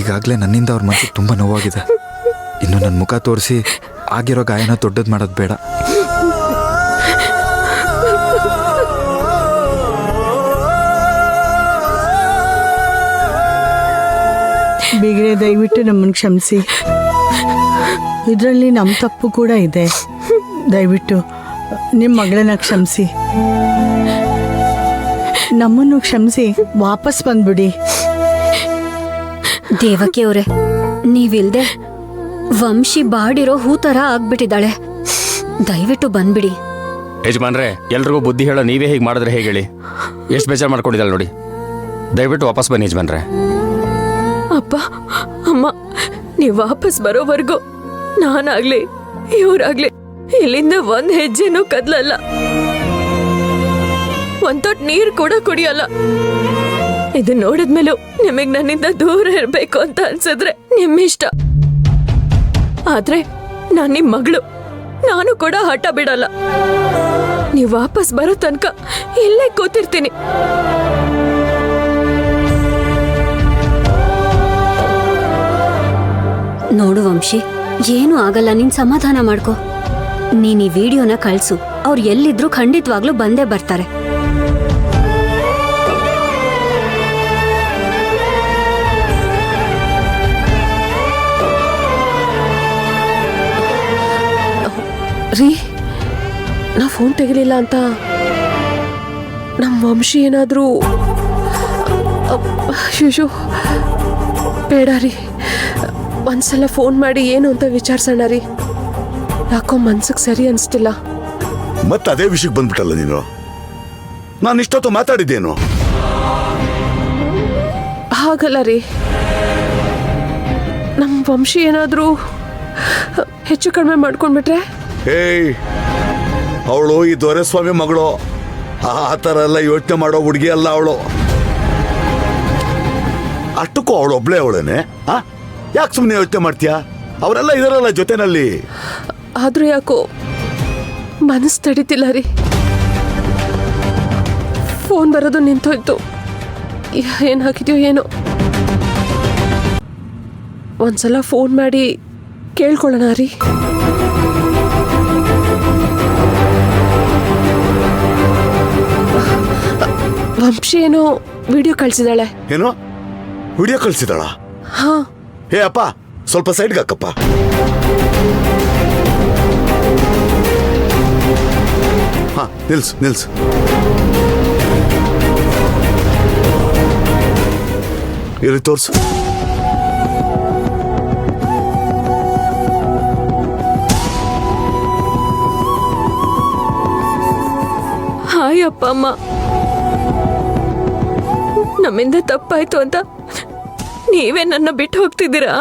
ಈಗಾಗಲೇ ನನ್ನಿಂದ ಅವ್ರ ಮನಸ್ಸಿಗೆ ತುಂಬ ನೋವಾಗಿದೆ. ಇನ್ನು ನನ್ನ ಮುಖ ತೋರಿಸಿ ಆಗಿರೋ ಗಾಯನ ದೊಡ್ಡದು ಮಾಡೋದು ಬೇಡ. ಬೀಗ್ರೆ, ದಯವಿಟ್ಟು ನಮ್ಮನ್ನು ಕ್ಷಮಿಸಿ. ಇದರಲ್ಲಿ ನಮ್ಮ ತಪ್ಪು ಕೂಡ ಇದೆ. ದಯವಿಟ್ಟು ನಿಮ್ಮ ಮಗಳನ್ನ ಕ್ಷಮಿಸಿ, ನಮ್ಮನ್ನು ಕ್ಷಮಿಸಿ ವಾಪಸ್ ಬಂದ್ಬಿಡಿ. ದೇವಕಿ ಅವರೇ, ನೀವಿಲ್ದೆ ವಂಶಿ ಬಾಡಿರೋ ಹೂ ಥರ ಆಗ್ಬಿಟ್ಟಿದ್ದಾಳೆ. ದಯವಿಟ್ಟು ಬಂದ್ಬಿಡಿ. ಯಜಮಾನ್ರೆ, ಎಲ್ರಿಗೂ ಬುದ್ಧಿ ಹೇಳೋ ನೀವೇ ಹೀಗೆ ಮಾಡಿದ್ರೆ ಹೇಗೆ ಹೇಳಿ? ಎಷ್ಟು ಬೇಜಾರು ಮಾಡ್ಕೊಂಡಿದ್ದಾಳೆ ನೋಡಿ. ದಯವಿಟ್ಟು ವಾಪಸ್ ಬನ್ನಿ ಯಜಮಾನ್ರೆ. ಅಪ್ಪ ಅಮ್ಮ, ನೀವು ವಾಪಸ್ ಬರೋವರೆಗೂ ನಾನಾಗ್ಲಿ ಇವರಾಗ್ಲಿ ಇಲ್ಲಿಂದ ಒಂದ್ ಹೆಜ್ಜೆನೂ ಕದ್ಲಲ್ಲ, ಒಂದ್ ತೊಟ್ಟು ನೀರು ಕೂಡ ಕುಡಿಯಲ್ಲ. ಇದು ನೋಡಿದ್ಮೇಲೂ ನಿಮಗ್ ನನ್ನಿಂದ ದೂರ ಇರ್ಬೇಕು ಅಂತ ಅನ್ಸಿದ್ರೆ ನಿಮ್ಮಿಷ್ಟ. ಆದ್ರೆ ನಾನ್ ನಿಮ್ ಮಗಳು, ನಾನು ಕೂಡ ಹಠ ಬಿಡಲ್ಲ. ನೀವ್ ವಾಪಸ್ ಬರೋ ತನಕ ಇಲ್ಲೇ ಕೂತಿರ್ತೀನಿ. ನೋಡು ವಂಶಿ, ಏನೂ ಆಗಲ್ಲ, ನೀನ್ ಸಮಾಧಾನ ಮಾಡ್ಕೊ. ನೀನ್ ಈ ವಿಡಿಯೋನ ಕಳ್ಸು, ಅವ್ರು ಎಲ್ಲಿದ್ರು ಖಂಡಿತವಾಗ್ಲೂ ಬಂದೇ ಬರ್ತಾರೆ. ರೀ, ನಾ ಫೋನ್ ತೆಗಿಲಿಲ್ಲ ಅಂತ ನಮ್ಮ ವಂಶಿ ಏನಾದರೂ ಶಿಶು ಬೇಡ ರೀ. ಒಂದ್ಸಲ ಫೋನ್ ಮಾಡಿ ಏನು ಅಂತ ವಿಚಾರಿಸೋಣ ರೀ. ಯಾಕೋ ಮನ್ಸಿಗೆ ಸರಿ ಅನಿಸ್ತಿಲ್ಲ. ಮತ್ತೆ ಅದೇ ವಿಷಯಕ್ಕೆ ಬಂದ್ಬಿಟ್ಟಲ್ಲ ನೀನು. ನಾನು ಇಷ್ಟೊತ್ತು ಮಾತಾಡಿದ್ದೇನು? ಹಾಗಲ್ಲ ರೀ, ನಮ್ಮ ವಂಶಿ ಏನಾದರೂ ಹೆಚ್ಚು ಕಡಿಮೆ ಮಾಡ್ಕೊಂಡ್ಬಿಟ್ರೆ? ಏಯ್, ಅವಳು ಈ ದೊರೆಸ್ವಾಮಿ ಮಗಳು. ಆ ಥರ ಎಲ್ಲ ಯೋಚನೆ ಮಾಡೋ ಹುಡುಗಿ ಅಲ್ಲ ಅವಳು. ಅಷ್ಟಕ್ಕೂ ಅವಳು ಒಬ್ಳೇ ಅವಳೇನೆ. ಯಾಕೆ ಸುಮ್ಮನೆ ಯೋಚನೆ ಮಾಡ್ತೀಯಾ? ಅವರೆಲ್ಲ ಇದರಲ್ಲ ಜೊತೆನಲ್ಲಿ. ಆದ್ರೂ ಯಾಕೋ ಮನಸ್ಸು ತಡಿತಿಲ್ಲ ರೀ. ಫೋನ್ ಬರೋದು ನಿಂತೋಯ್ತು. ಏನಾಗಿದೆಯೋ ಏನೋ. ಒಂದ್ಸಲ ಫೋನ್ ಮಾಡಿ ಕೇಳ್ಕೊಳ್ಳೋಣ ರೀ. ವಂಶಿ ಏನೋ ವಿಡಿಯೋ ಕಳ್ಸಿದಾಳೆ. ಏನೋ ವಿಡಿಯೋ ಕಳ್ಸಿದಾಳ? ಹಾ. ಏ ಅಪ್ಪ, ಸ್ವಲ್ಪ ಸೈಡ್ಗೆ ಹಾಕಪ್ಪ. ಹಾ, ನಿಲ್ಸು ನಿಲ್ಸು. ಇರಿ ತೋರ್ಸು. ಹಾಯ್ ಅಪ್ಪ ಅಮ್ಮ, ನಮ್ಮಿಂದ ತಪ್ಪಾಯ್ತು ಅಂತ ನೀವೇ ನನ್ನ ಬಿಟ್ಟು ಹೋಗ್ತಿದ್ದೀರಾ?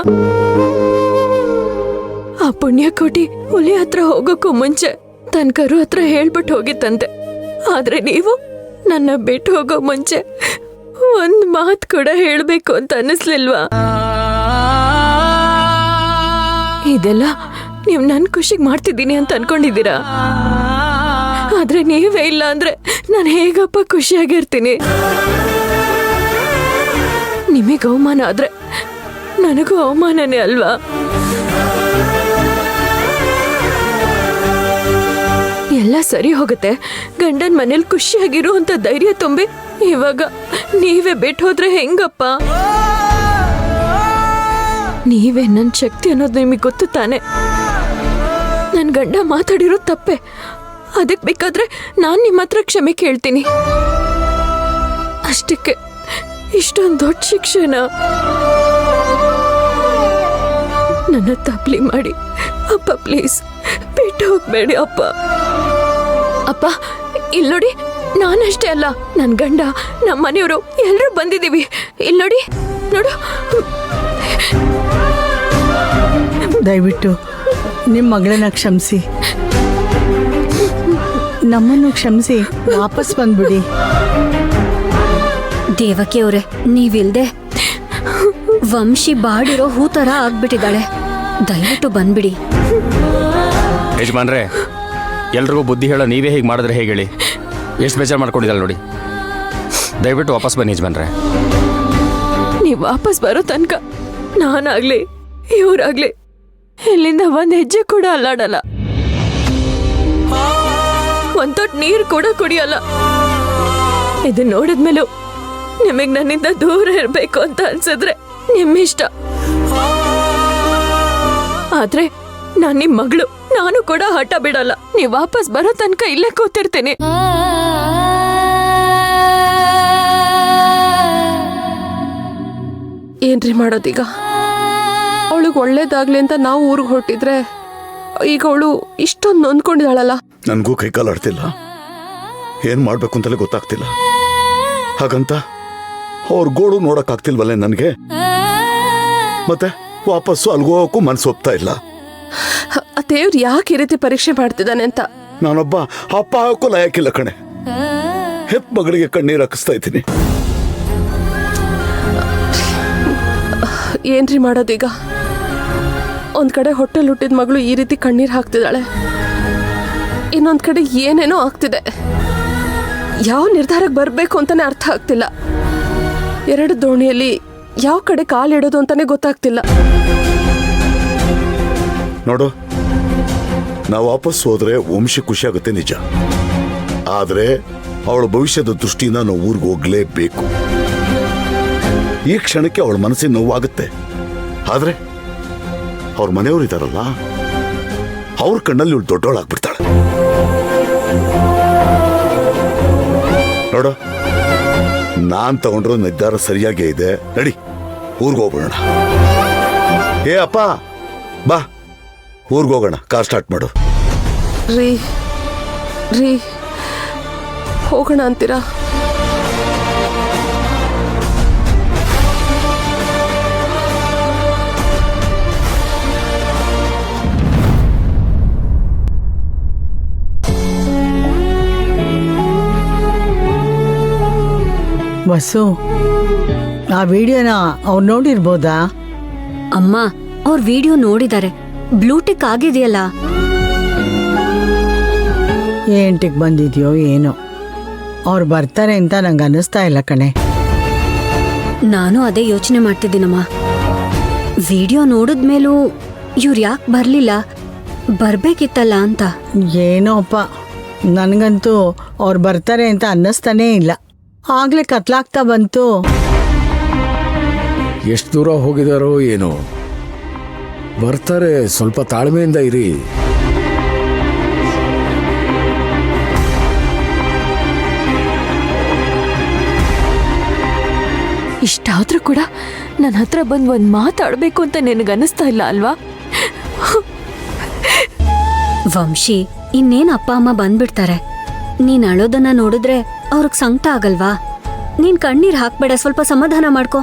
ಆ ಪುಣ್ಯಕೋಟಿ ಹುಲಿ ಹತ್ರ ಹೋಗೋಕ್ಕೂ ಮುಂಚೆ ತನ್ನ ಕರು ಹತ್ರ ಹೇಳ್ಬಿಟ್ಟು ಹೋಗಿತ್ತಂತೆ. ಆದ್ರೆ ನೀವು ನನ್ನ ಬಿಟ್ಟು ಹೋಗೋ ಮುಂಚೆ ಒಂದ್ ಮಾತು ಕೂಡ ಹೇಳ್ಬೇಕು ಅಂತ ಅನ್ನಿಸ್ಲಿಲ್ವಾ? ಇದೆಲ್ಲ ನೀವು ನನ್ ಖುಷಿಗೆ ಮಾಡ್ತಿದ್ದೀನಿ ಅಂತ ಅನ್ಕೊಂಡಿದ್ದೀರಾ? ಆದ್ರೆ ನೀವೇ ಇಲ್ಲ ಅಂದ್ರೆ ನಾನು ಹೇಗಪ್ಪ ಖುಷಿಯಾಗಿರ್ತೀನಿ? ನಿಮಗೆ ಅವಮಾನ ಆದ್ರೆ ನನಗೂ ಅವಮಾನನೇ ಅಲ್ವಾ? ಎಲ್ಲ ಸರಿ ಹೋಗುತ್ತೆ, ಗಂಡನ ಮನೇಲಿ ಖುಷಿಯಾಗಿರು ಅಂತ ಧೈರ್ಯ ತುಂಬಿ ಇವಾಗ ನೀವೇ ಬಿಟ್ಟು ಹೋದ್ರೆ ಹೆಂಗಪ್ಪ? ನೀವೇ ನನ್ನ ಶಕ್ತಿ ಅನ್ನೋದು ನಿಮಗೆ ಗೊತ್ತು ತಾನೆ. ನನ್ನ ಗಂಡ ಮಾತಾಡಿರೋ ತಪ್ಪೆ, ಅದಕ್ಕೆ ಬೇಕಾದ್ರೆ ನಾನು ನಿಮ್ಮ ಹತ್ರ ಕ್ಷಮೆ ಕೇಳ್ತೀನಿ. ಅಷ್ಟಕ್ಕೆ ಇಷ್ಟೊಂದು ದೊಡ್ಡ ಶಿಕ್ಷೆನ ನನ್ನ ತಪ್ಪಲಿ ಮಾಡಿ ಅಪ್ಪ, ಪ್ಲೀಸ್ ಬಿಟ್ಟು ಹೋಗ್ಬೇಡಿ ಅಪ್ಪ. ಅಪ್ಪ ಇಲ್ಲಿ ನೋಡಿ, ನಾನಷ್ಟೇ ಅಲ್ಲ, ನನ್ನ ಗಂಡ, ನಮ್ಮ ಮನೆಯವರು ಎಲ್ಲರೂ ಬಂದಿದ್ದೀವಿ. ಇಲ್ಲಿ ನೋಡಿ, ನೋಡು. ದಯವಿಟ್ಟು ನಿಮ್ಮ ಮಗಳನ್ನ ಕ್ಷಮಿಸಿ, ನಮ್ಮನ್ನು ಕ್ಷಮಿಸಿ ವಾಪಸ್ ಬಂದ್ಬಿಡಿ. ದೇವಕಿ ಅವರೇ, ನೀವಿಲ್ದೆ ವಂಶಿ ಬಾಡಿರೋ ಹೂ ಥರ ಆಗ್ಬಿಟ್ಟಿದ್ದಾಳೆ. ದಯವಿಟ್ಟು ಬಂದ್ಬಿಡಿ. ಯಜಮಾನ್ರೆ, ಎಲ್ರಿಗೂ ಬುದ್ಧಿ ಹೇಳೋ ನೀವೇ ಹೀಗೆ ಮಾಡಿದ್ರೆ ಹೇಗೆ ಹೇಳಿ? ಎಷ್ಟು ಬೇಜಾರು ಮಾಡ್ಕೊಂಡಿದ್ದಾಳೆ ನೋಡಿ. ದಯವಿಟ್ಟು ವಾಪಸ್ ಬನ್ನಿ ಯಜಮಾನ್ರೆ. ನೀವು ವಾಪಸ್ ಬರೋ ತನಕ ನಾನಾಗ್ಲಿ ಇವ್ರಾಗ್ಲಿ ಇಲ್ಲಿಂದ ಒಂದ್ ಹೆಜ್ಜೆ ಕೂಡ ಅಲ್ಲಾಡಲ್ಲ, ಒಂದ್ ತೊಟ್ ನೀರ್ ಕೂಡ ಕುಡಿಯಲ್ಲ. ಇದನ್ನ ನೋಡಿದ್ಮೇಲೂ ನಿಮಗ್ ನನ್ನಿಂದ ದೂರ ಇರ್ಬೇಕು ಅಂತ ಅನ್ಸಿದ್ರೆ ನಿಮ್ಮಿಷ್ಟ. ಆದ್ರೆ ನಾನ್ ನಿಮ್ ಮಗಳು, ನಾನು ಕೂಡ ಹಠ ಬಿಡಲ್ಲ. ನೀವ್ ವಾಪಸ್ ಬರೋ ತನಕ ಇಲ್ಲೇ ಕೂತಿರ್ತೀನಿ. ಏನ್ರಿ ಮಾಡೋದೀಗ? ಅವಳಿಗೆ ಒಳ್ಳೇದಾಗ್ಲಿ ಅಂತ ನಾವು ಊರಿಗೆ ಹೊರಟಿದ್ರೆ ಈಗ ಅವಳು ಇಷ್ಟೊಂದು ನೊಂದ್ಕೊಂಡಿದ್ದಾಳಲ್ಲ. ನನಗೂ ಕೈಕಾಲು ಆಡ್ತಿಲ್ಲ, ಏನ್ ಮಾಡ್ಬೇಕು ಅಂತಲೇ ಗೊತ್ತಾಗ್ತಿಲ್ಲ. ಹಾಗಂತ ಅವ್ರ ಗೋಳು ನೋಡಕ್ಕಾಗ್ತಿಲ್ವಲ್ಲೇ ನನಗೆ. ಮತ್ತೆ ವಾಪಸ್ಸು ಅಲ್ಗೋಕ್ಕೂ ಮನ್ಸು ಒಪ್ತಾ ಇಲ್ಲ. ದೇವ್ರು ಯಾಕೆ ಈ ರೀತಿ ಪರೀಕ್ಷೆ ಮಾಡ್ತಿದ್ದಾನೆ ಅಂತ ನಾನೊಬ್ಬ ಅಪ್ಪ ಹಾಕೋ ಲಯಕ್ಕಿಲ್ಲ ಕಣೆ. ಹೆತ್ ಮಗಳಿಗೆ ಕಣ್ಣೀರು ಹಾಕಿಸ್ತಾ ಇದ್ದೀನಿ. ಏನ್ರಿ ಮಾಡೋದೀಗ? ಒಂದ್ ಕಡೆ ಹೊಟ್ಟೆಲ್ ಹುಟ್ಟಿದ ಮಗಳು ಈ ರೀತಿ ಕಣ್ಣೀರ್ ಹಾಕ್ತಿದ್ದಾಳೆ, ಇನ್ನೊಂದ್ ಕಡೆ ಏನೇನೋ ಆಗ್ತಿದೆ. ಯಾವ ನಿರ್ಧಾರಕ್ಕೆ ಬರ್ಬೇಕು ಅಂತಾನೆ ಅರ್ಥ ಆಗ್ತಿಲ್ಲ. ಎರಡು ದೋಣಿಯಲ್ಲಿ ಯಾವ ಕಡೆ ಕಾಲಿಡೋದು ಅಂತಾನೆ ಗೊತ್ತಾಗ್ತಿಲ್ಲ. ನೋಡು, ನಾವು ವಾಪಸ್ ಹೋದ್ರೆ ವಂಶ ಖುಷಿ ಆಗುತ್ತೆ ನಿಜ. ಆದ್ರೆ ಅವಳ ಭವಿಷ್ಯದ ದೃಷ್ಟಿಯಿಂದ ನಾವು ಊರಿಗೆ ಹೋಗ್ಲೇಬೇಕು. ಈ ಕ್ಷಣಕ್ಕೆ ಅವಳ ಮನಸ್ಸಿನ ನೋವಾಗುತ್ತೆ. ಆದ್ರೆ ಅವ್ರ ಮನೆಯವರು ಇದಾರಲ್ಲ, ಅವ್ರ ಕಣ್ಣಲ್ಲಿ ಇವಳು ದೊಡ್ಡವಳಾಗ್ಬಿಡ್ತಾಳೆ. ನೋಡು, ನಾನ್ ತಗೊಂಡ್ರೋ ನಿರ್ಧಾರ ಸರಿಯಾಗೇ ಇದೆ. ನಡಿ, ಊರಿಗೆ ಹೋಗೋಣ. ಏ ಅಪ್ಪ, ಬಾ ಊರಿಗೆ ಹೋಗೋಣ. ಕಾರ್ ಸ್ಟಾರ್ಟ್ ಮಾಡು. ರೀ ರೀ ಹೋಗೋಣ ಅಂತೀರಾ? ಬಸ್ಸು, ಆ ವಿಡಿಯೋನ ಅವ್ರು ನೋಡಿರ್ಬೋದಾ? ಅಮ್ಮ, ಅವ್ರ ವಿಡಿಯೋ ನೋಡಿದ್ದಾರೆ. ಬ್ಲೂಟಿಕ್ ಆಗಿದೆಯಲ್ಲ. ಏಂಟಿಗೆ ಬಂದಿದ್ಯೋ ಏನೋ. ಅವ್ರು ಬರ್ತಾರೆ ಅಂತ ನಂಗೆ ಅನ್ನಿಸ್ತಾ ಇಲ್ಲ ಕಣೆ. ನಾನು ಅದೇ ಯೋಚನೆ ಮಾಡ್ತಿದ್ದೀನಮ್ಮ. ವಿಡಿಯೋ ನೋಡಿದ್ಮೇಲೂ ಇವ್ರು ಯಾಕೆ ಬರ್ಲಿಲ್ಲ, ಬರ್ಬೇಕಿತ್ತಲ್ಲ ಅಂತ. ಏನೋಪ್ಪ, ನನಗಂತೂ ಅವ್ರು ಬರ್ತಾರೆ ಅಂತ ಅನ್ನಿಸ್ತಾನೇ ಇಲ್ಲ. ಆಗ್ಲೇ ಕತ್ಲಾಗ್ತಾ ಬಂತು. ಎಷ್ಟು ದೂರ ಹೋಗಿದಾರೋ ಏನೋ. ಬರ್ತಾರೆ, ಸ್ವಲ್ಪ ತಾಳ್ಮೆಯಿಂದ ಇರಿ. ಇಷ್ಟಾದ್ರೂ ಕೂಡ ನನ್ನ ಹತ್ರ ಬಂದು ಒಂದ್ ಮಾತಾಡ್ಬೇಕು ಅಂತ ನಿನಗನ್ನಿಸ್ತಾ ಇಲ್ಲ ಅಲ್ವಾ? ವಂಶಿ, ಇನ್ನೇನ್ ಅಪ್ಪ ಅಮ್ಮ ಬಂದ್ಬಿಡ್ತಾರೆ. ನೀನ್ ಅಳೋದನ್ನ ನೋಡಿದ್ರೆ ಅವ್ರಿಗೆ ಸಂಕಟ ಆಗಲ್ವಾ? ನೀನ್ ಕಣ್ಣೀರ್ ಹಾಕ್ಬೇಡ, ಸ್ವಲ್ಪ ಸಮಾಧಾನ ಮಾಡ್ಕೋ.